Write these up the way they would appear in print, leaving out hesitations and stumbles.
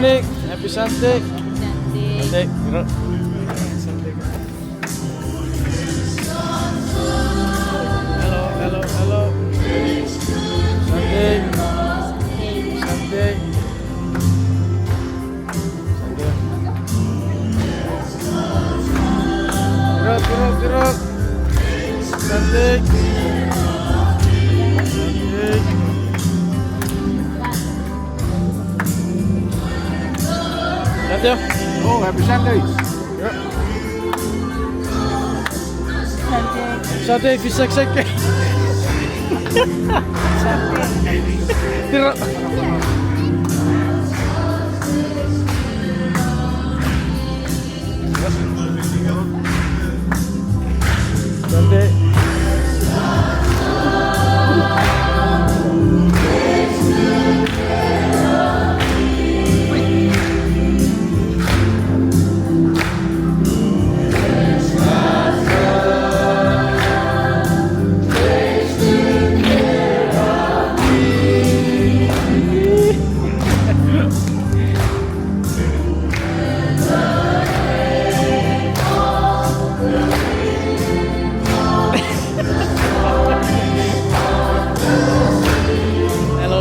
morning. Happy Sunday. Sunday. Sunday. Bro. Hello, hello, hello. Sunday. Sunday. Sunday. Gerak, gerak, gerak. Sunday. Sunday. Sunday. Oh, happy Sunday. Gerak. Sunday. Sunday, bisik-sik. Gerak. Sunday. Hello.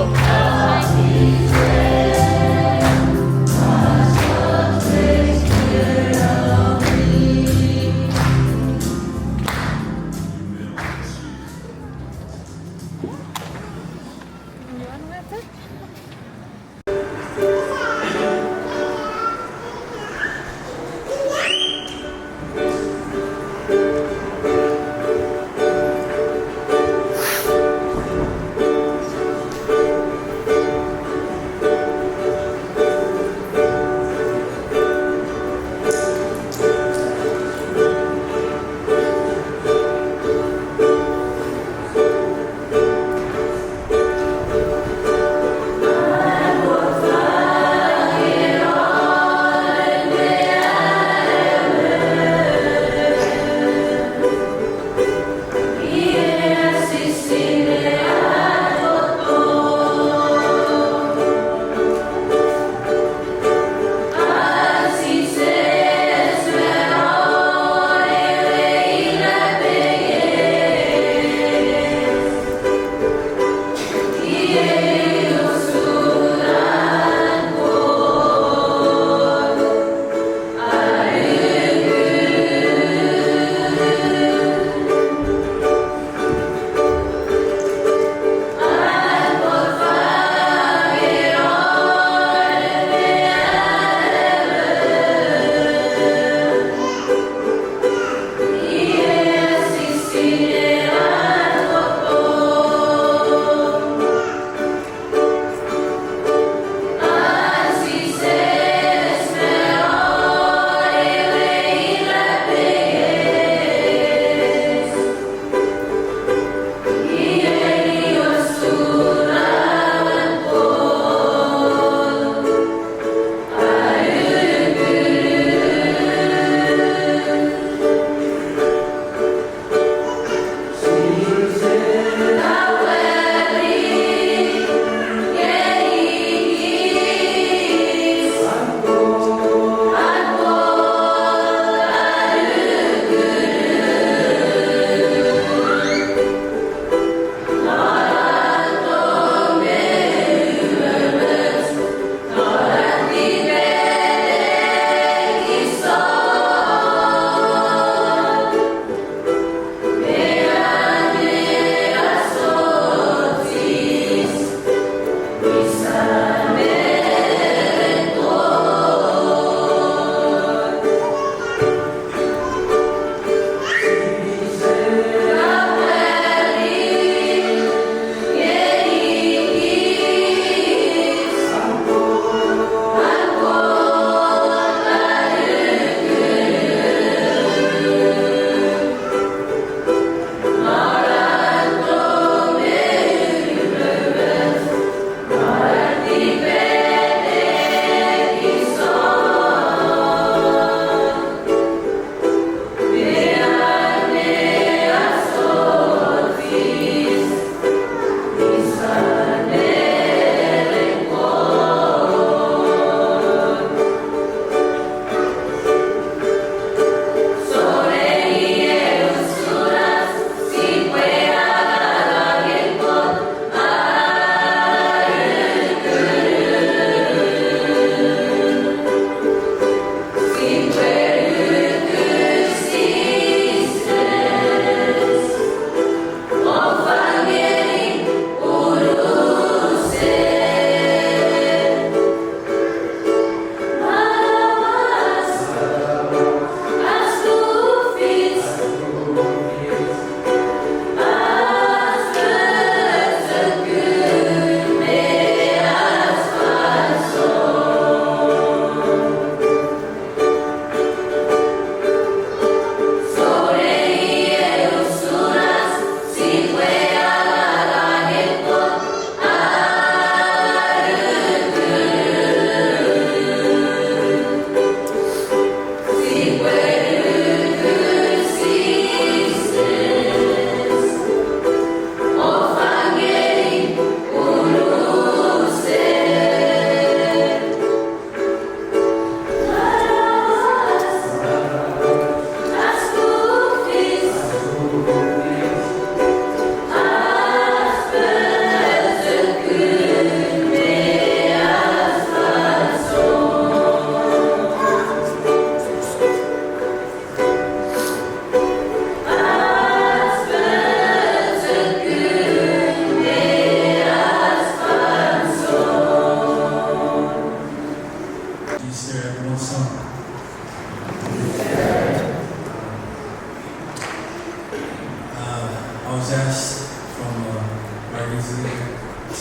his leader to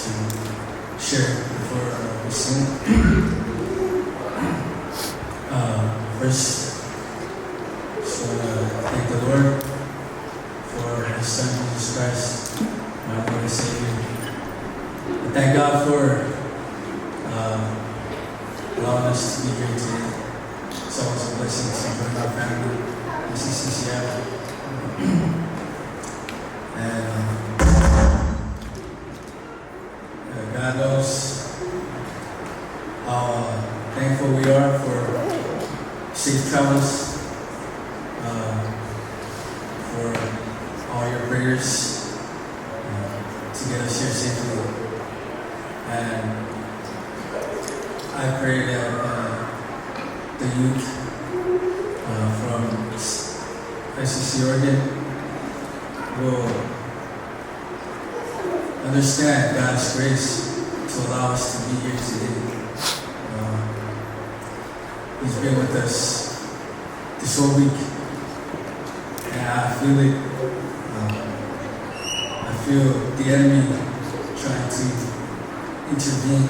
share before we sing. First, just want to thank the Lord for His Son Jesus Christ, my Lord and Savior. I thank God for allowing us to be here today. It's always a blessing to join our family, ICC Youth. And God knows how thankful we are for safe travels, for all your prayers to get us here safely. And I pray that the youth from ICC Oregon will understand God's grace to allow us to be here today. He's been with us this whole week, and I feel it. I feel the enemy trying to intervene,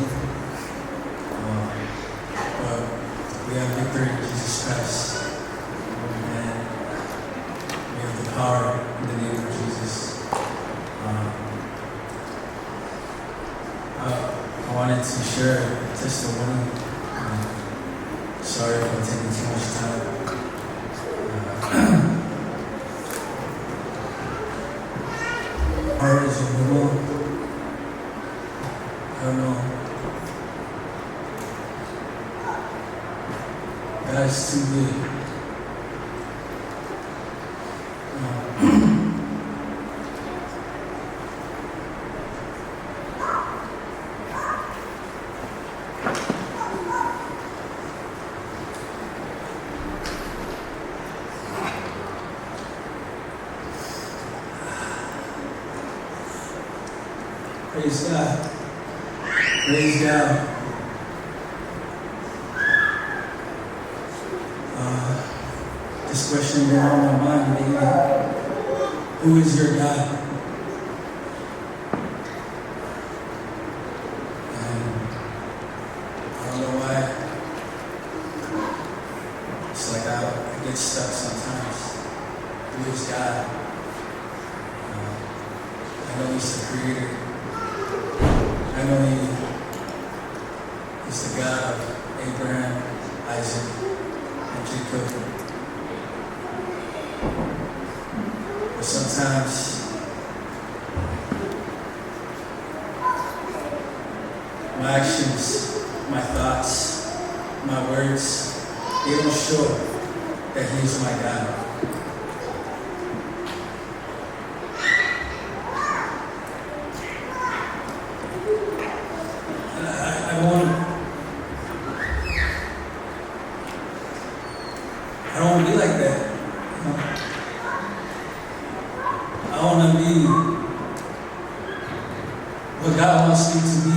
but we have victory in Jesus Christ, and we have the power in the name of Jesus. I wanted to share a testimony. Sorry if I'm taking too much time. Heart is a little, I don't know. God is too good. Praise God. Praise God. This question been on my mind lately. Who is your God? And I don't know why. It's like I get stuck sometimes. Who is God? I know He's the Creator. I know He's the God of Abraham, Isaac, and Jacob. But sometimes my actions, my thoughts, my words, they don't show that He is my God. I don't want to be like that. I want to be what God wants me to be.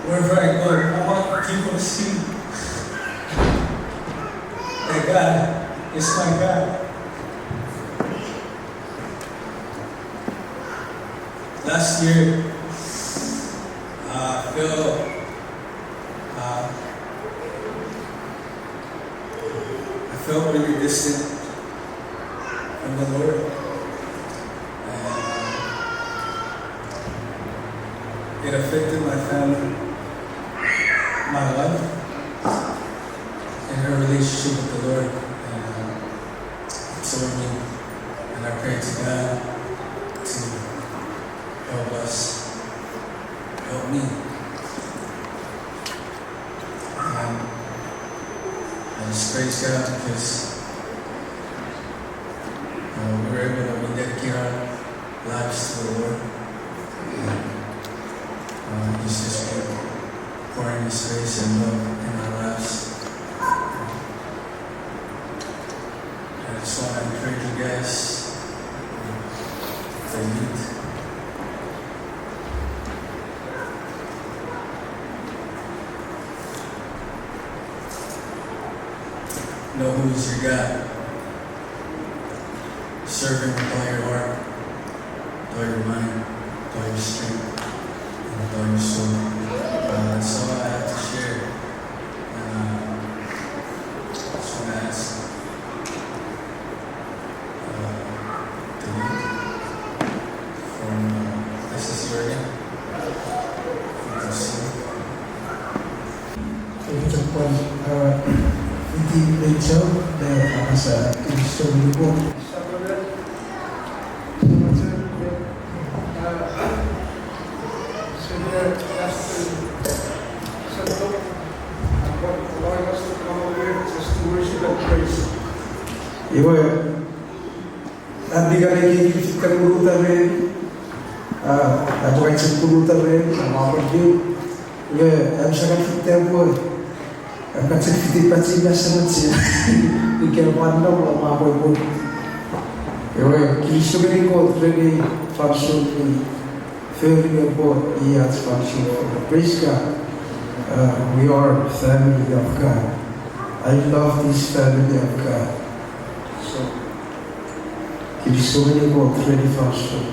Wherever I go, I want people to see that God is my God. Last year, I felt really distant from the Lord. And it affected my family, my wife, and her relationship with the Lord. And it tore me, and I prayed to God to help us, help me. I just praise God because we were able to rededicate our lives to the Lord. And He's just been pouring His grace and love in our lives. I just want to encourage you guys, the youth. Know who is your God. Serve Him with all your heart. adore your mind, adore your strength, and adore your soul. That's all I have to share. And just want to ask the youth from ICC Youth from Brazil. Ucapan inti beliau dan masa Kristo menyebut Iwa nanti kali kita guru tabe atau yang sepuluh tabe sama pergi ya sangat tempo akan sedikit pastinya sangat sih pikir pandang lama pun ya Kristo ini kau terjadi function ini failure board ia function praise God we are family of God. I love this family of God. So Kristo ini kau terjadi function.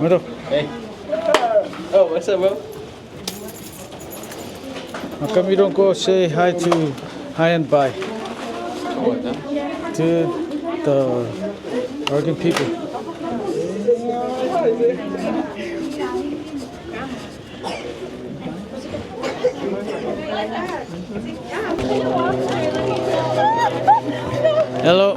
Hey. Oh, what's up, bro? How come you don't go say hi to Hi and Bye? To the Oregon people. Hello.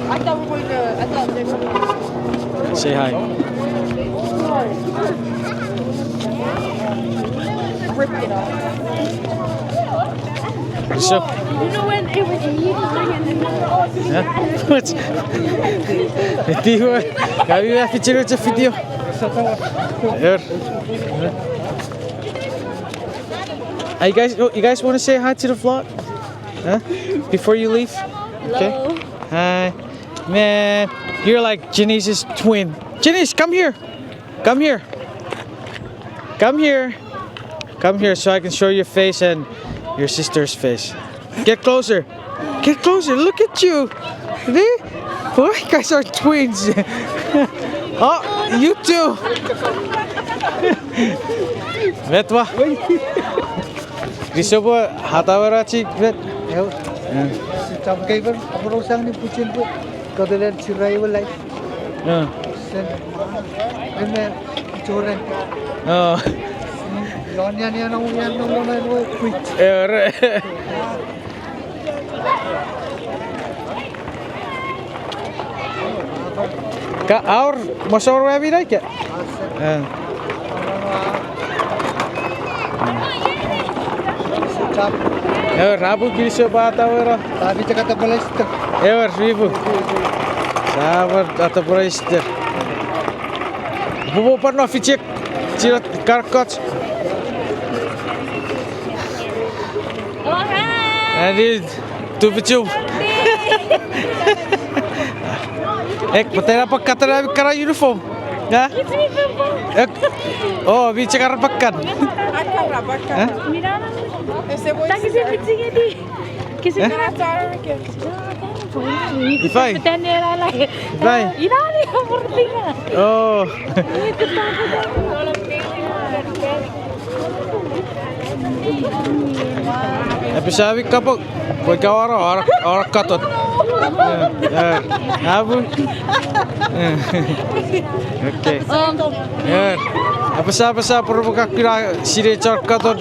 I thought we were going to. I thought they were. Say hi. Ripped it off. So, You know when it was you huh? What? Hindi ko. Kami yung picture sa video. Here. You guys want to say hi to the vlog? Huh? Before you leave? Okay. Hi. Man, you're like Janice's twin. Janice, come here. Come here. Come here. Come here so I can show your face and your sister's face. Get closer. Get closer. Look at you. See? Boy, you guys are twins. Oh, you too. Vet va? Gusto mo hatawara chi vet? Campkeeper, apa usang ni pucil pun kau dah lihat survival life. Sen, ini coran. Oh. Lonya ni orang yang nong quit. Ka aur masuk webi dah ke? Cap, Rabu kisah batawara. tapi cakap tak boleh stop. Ribu. Sabar atau berister. Bubu pernah ficik cilat karkot. Oh, hi. Ini tu pecum. Patera apa kata dari kara uniform? Ya? Oh, bicara pakan. Akan rabakan. Ese boy. Tak kisah picing ni. Kisah cara ke? Ifai. Tanya lah. Ifai. Ina ni bertinga. Oh. Itu Tapi sabi kapag pagkawara orang katot. Abu. Okay. Yeah. Apa sa perlu buka kira sire char katot.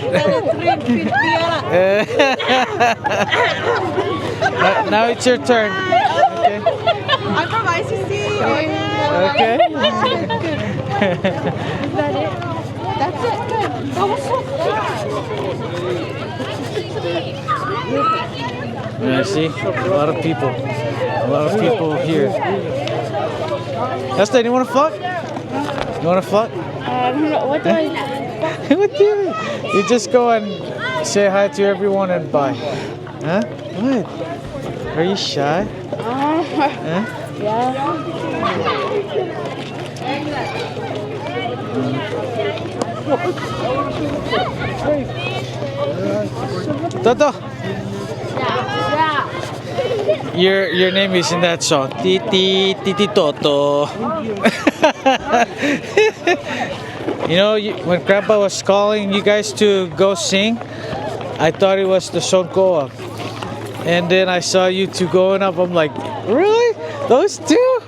Now it's your turn. Okay. I'm from ICC. Okay. That's it. That was so Yeah, see? A lot of people. A lot of people here. Esther, you want to vlog? You want to vlog? What do I What do you mean? You just go and say hi to everyone and bye. Huh? What? Are you shy? Huh? Yeah. Toto, Yeah. your name is in that song. Titi Toto. You know, when Grandpa was calling you guys to go sing, I thought it was the song Go Up. And then I saw you two going up. I'm like, really? Those two?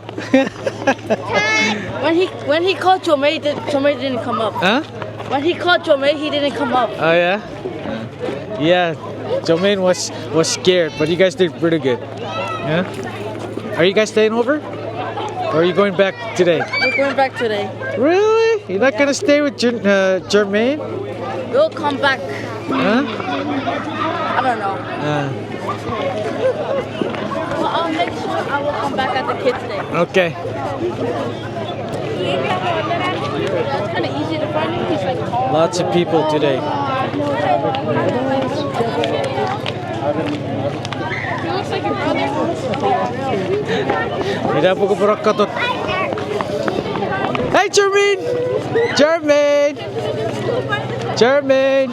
When he called Tomei, Tomei didn't come up. Huh? When he called Tomei, he didn't come up. Oh yeah? Yeah. Jomaine was scared, but you guys did pretty good. Yeah? Are you guys staying over? Or are you going back today? We're going back today. Really? You're not gonna stay with Jermaine? We'll come back. Huh? I don't know. Well, I'll make sure I will come back at the kids' day. Okay. It's kind of easy to find him. He's like tall. Lots of people today. He looks like your brother. Hindi po ko pura katot. Hey, Jermaine! Jermaine! Jermaine!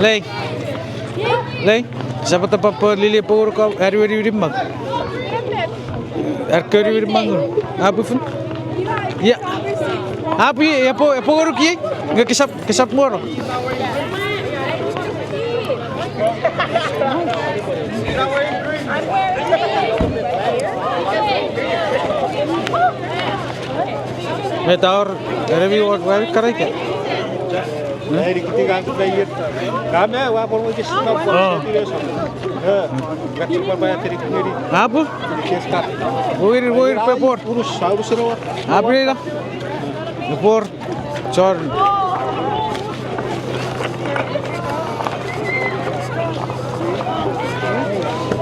Lei. Lei. Siapa tempat pelili pur kau hari rimbang. Hari rimbang. Apa pun? Ya. Apa ya pur ki? Nggak kisap moro. Tahu review what karai ke? Dari kita kan tu dah kami awak pun mesti stop buat serius. Gak cuma bayar teri. Apa? Keskat. Woir pepor. Urus serawat. Apa ni lah? Pepor. Cor.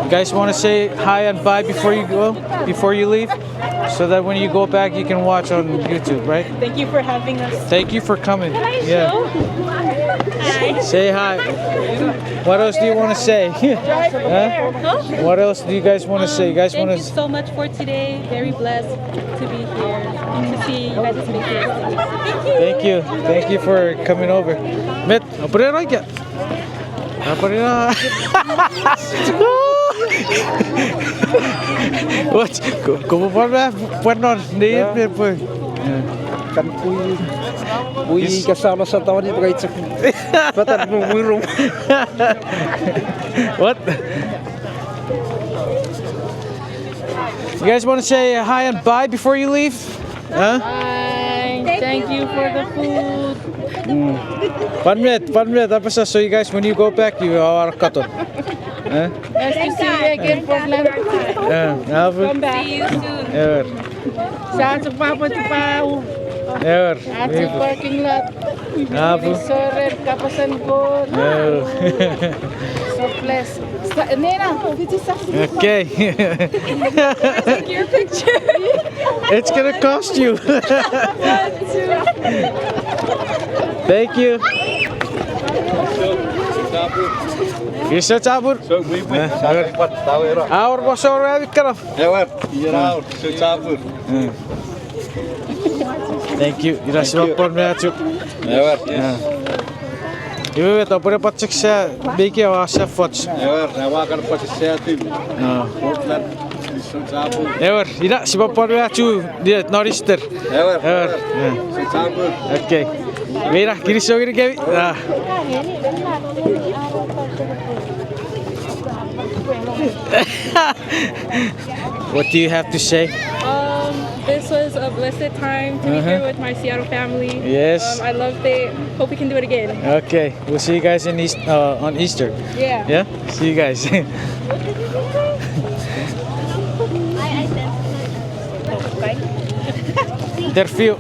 You guys want to say hi and bye before you leave, so that when you go back you can watch on YouTube, right? Thank you for having us. Thank you for coming. Yeah. Say hi. What else do you want to say? Huh? What else do you guys want to say? You guys want Thank to? you so much for today. Very blessed to be here, to see you guys be here. Thank you. Thank you for coming over. Met, apa dia lagi? Apa dia? What? Como pode não nem depois. Kan pui kasama sa tawa ni pakai cek. Patar no murum. What? You guys want to say hi and bye before you leave? Huh? Bye. Thank you for the food. 1 minute. Apa so you guys when you go back you are cut on. Huh? Nice to see you again, Portland. Come back. See you soon. Ever. Saan sa Papa Tipao? Ever. At sa parking lot. Apo. Sorry, kapasan ko. No. So blessed. Nena, did you say? Okay. Take your picture. It's gonna cost you. Thank you. Bisa cabur. Aur bosor vikram. Thank you. Ira siapa pun meacu. Ibu betul pura pacik saya beki awak saya fots. Ira siapa pun meacu dia Norrister. Okay. Mira, kiri so kiri kevi. What do you have to say? This was a blessed time to be here with my Seattle family. Yes. I loved it. Hope we can do it again. Okay, we'll see you guys on Easter. Yeah. Yeah? See you guys. Interview.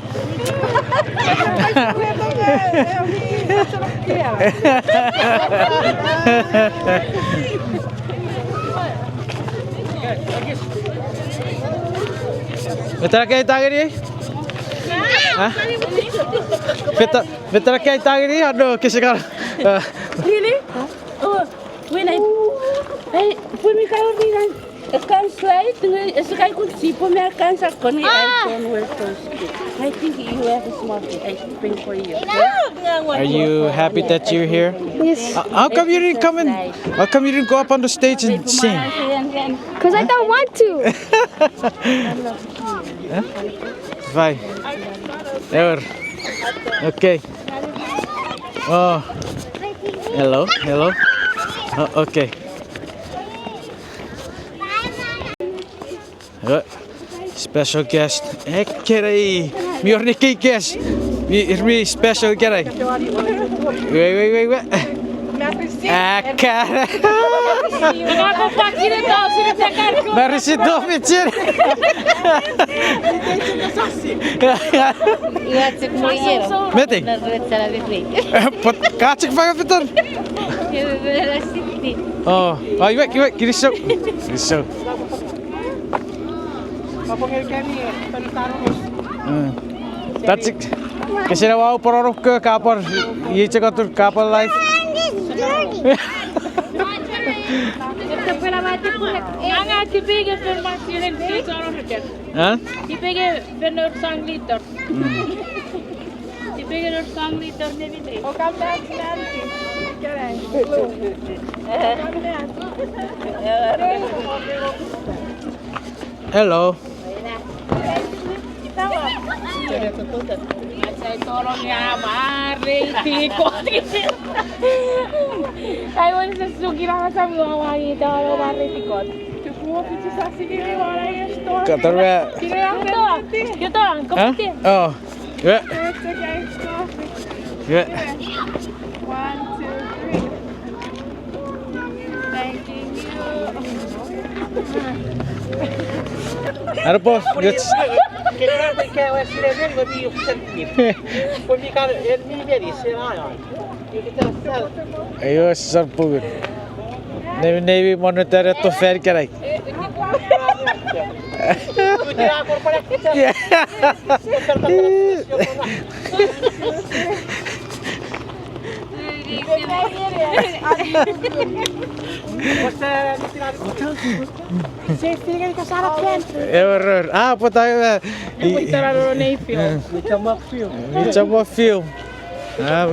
Betul ke tadi ni? Hah? Betul ke tadi ni? Aduh, kesekarang. Really? Oh, when I put me kind of thing, I can't slide. It's like I could see for me. I can't say, "Can I wear those?" I think you have a small thing. I can bring for you. Are you happy that you're here? Yes. How come you didn't come in? How come you didn't go up on the stage and sing? Because I don't want to. Fine. Ever. Okay. Oh. Hello. Okay. Special guest. Ekkerei. Miorni guest. Me special guest. Wait. Cara. Merci domitir. Meting. Pot kacik pa kapitan. Oh, iwek kiriso. That's it. Kasi nawaw pororok ke kapal. Iya cekatur kapal live. Di bygger vänner sangliter. Di bygger sangliter när vi Och kan Hello. Saya tolong ya, mari tikot. Saya mau sesuatu kira sambil ngawangi, tolong mari tikot. Katarnya. Gitu, kompeti. Oh. Yeah. It's okay, stop. Yeah. 1, 2, 3. Thanking you. Ano po? That's... Kailangan may kaya sila din, gabi yung sentip. Kung di ka, yan may very, sila yun. Yung kita sa... Ayos, sarpugod. Navy monitor to fair karay. Error. Ah, po tayo. It's a film. Ah,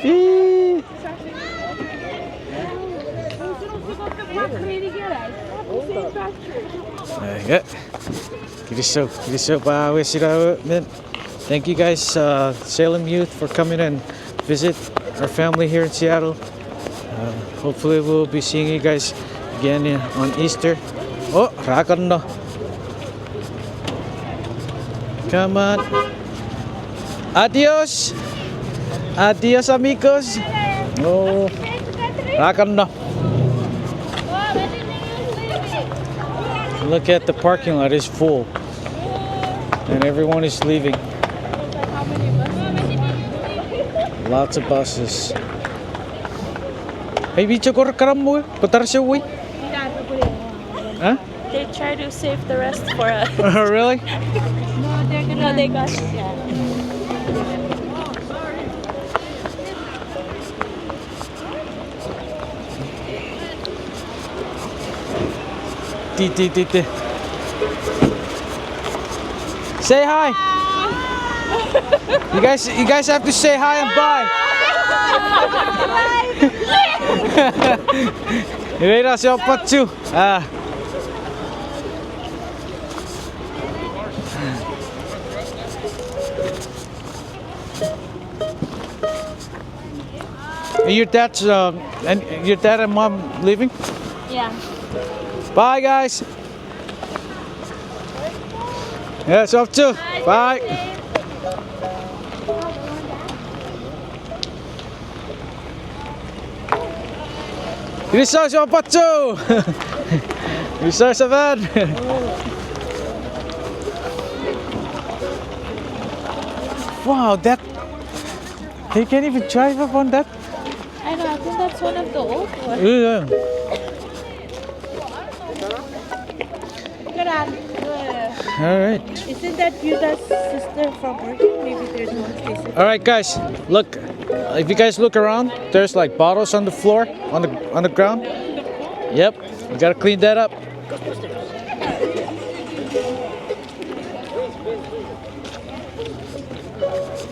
yeah. Thank you guys, Salem Youth, for coming and visit our family here in Seattle. Hopefully we'll be seeing you guys again on Easter. Oh, rakan no. Come on. Adios. Adios, amigos. Oh, rakan no. Look at the parking lot, it's full. And everyone is leaving. Lots of buses. Hey, bicho kor karam mo, patar siya uwi. Huh? They try to save the rest for us. Really? No, they got it. Ti. Say hi. You guys have to say hi and bye. Mira, siapa cu? Ah. Your dad's and your dad and mom leaving? Yeah. Bye, guys. Yeah, so too. Bye. Bisa siapa tu? Bisa Savan. Wow, that they can't even drive up on that. I know, I think that's one of the old ones. Yeah. All right. Isn't that Yuda's sister from working? Maybe there's one station. All right, guys. Look, if you guys look around, there's like bottles on the floor, on the ground. Yep, we gotta clean that up.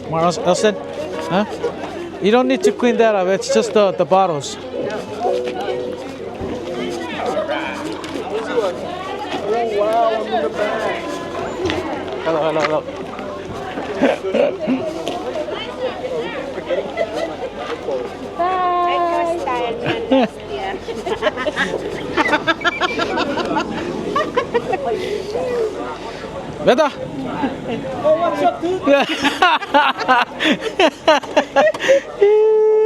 More Elson? Huh? You don't need to clean that up. It's just the bottles. Hello. Beta. What's up, dude?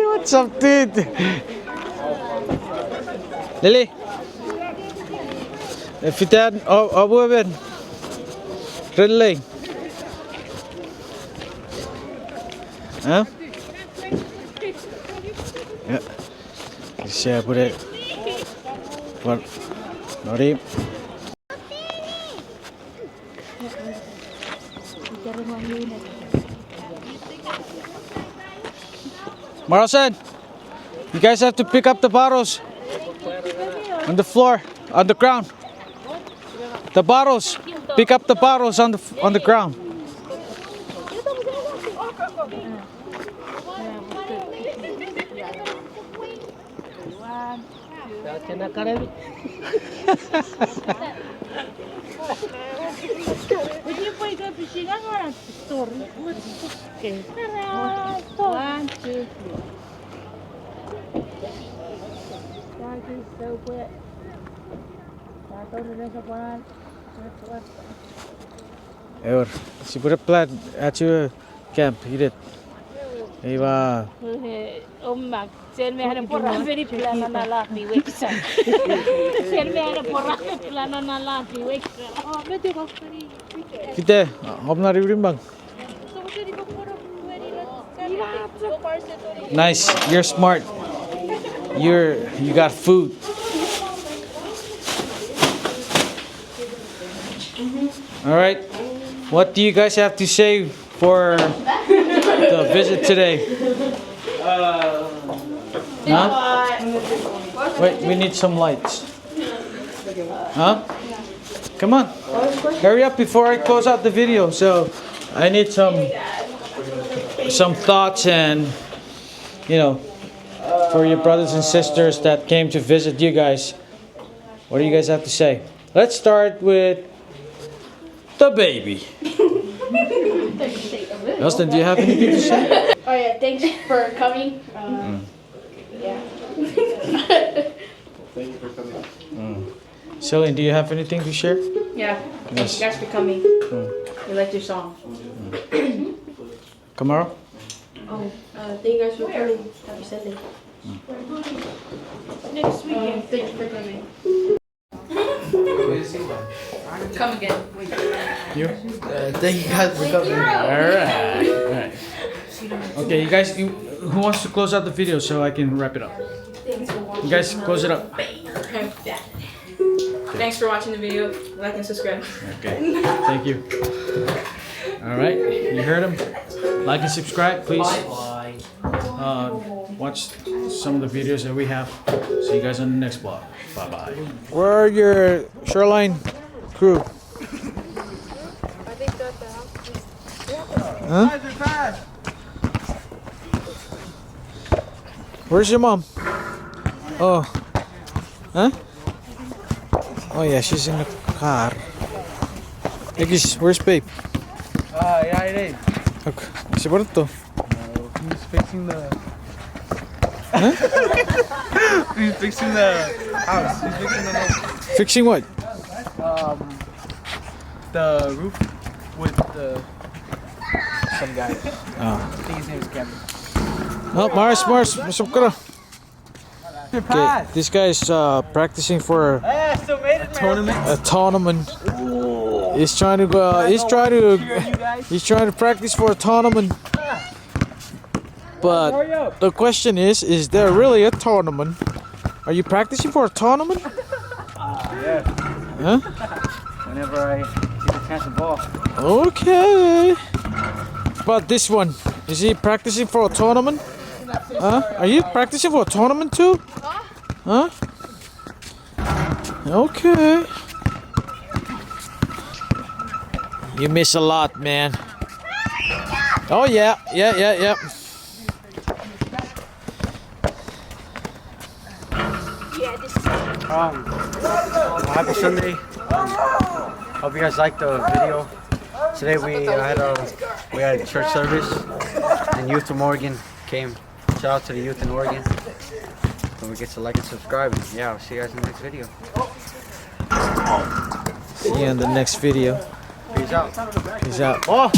What's up, dude? Lily. If you dad, woman. Really? Huh? Yeah. Siya po rin. What? Nori. Marlson, you guys have to pick up the bottles on the floor, on the ground. The bottles. Pick up the bottles on the ground. Hindi po ikaw pisigan mo ang story. Okay. One, two, three. Lagi sa upo. Satu rin sa panan. Ever. Si pura plat at your camp. You did. Ewa. Ommak. Sen me hade porra very plana na lapi weksa. Sen me hade porra plana na lapi weksa. Oh, betul kau kari. Kita. Apna ribrim bang. Nice. You're smart. You got food. All right. What do you guys have to say for the visit today? Huh? Wait, we need some lights. Huh? Come on. Hurry up before I close out the video. So I need some thoughts and, you know, for your brothers and sisters that came to visit you guys. What do you guys have to say? Let's start with the baby. Justin, do you have anything to say? Oh yeah, thanks for coming. Yeah. Thank you for coming. Celine, do you have anything to share? Yeah. Yes. Thanks for coming. We liked your song. Kamara? Oh, thank you guys for coming. Happy Sunday. Next weekend. Thank you for coming. Come again. You? Thank you guys for coming. Alright. Okay, you guys, who wants to close out the video so I can wrap it up? You guys, close it up. Thanks for watching the video. Like and subscribe. Okay, thank you. Alright, you heard him. Like and subscribe, please. Watch some of the videos that we have. See you guys on the next vlog. Bye bye. Where are your shoreline crew? I think that the house is... Huh? Where's your mom? Oh. Huh? Oh yeah, she's in the car. Egis, where's babe? Yeah, it is. Okay. Si Berto. He's fixing the. Huh? He's fixing the house. He's fixing the house. Fixing what? The roof with some guy. Oh. I think his name is Kevin. Oh, Mars, masuk ka na. Okay, this guy is practicing for a tournament. He's trying to go. He's trying to practice for a tournament. But the question is there really a tournament? Are you practicing for a tournament? Yeah. Huh? Whenever I get a chance to ball. Okay. But this one, is he practicing for a tournament? Huh? Are you practicing for a tournament too? Huh? Okay. You miss a lot, man. Oh yeah. Happy Sunday. Hope you guys liked the video. Today we had church service and youth from Oregon came. Shout out to the youth in Oregon. Don't forget to like and subscribe. And yeah, I'll see you guys in the next video. See you in the next video. Peace out. Peace out. Oh!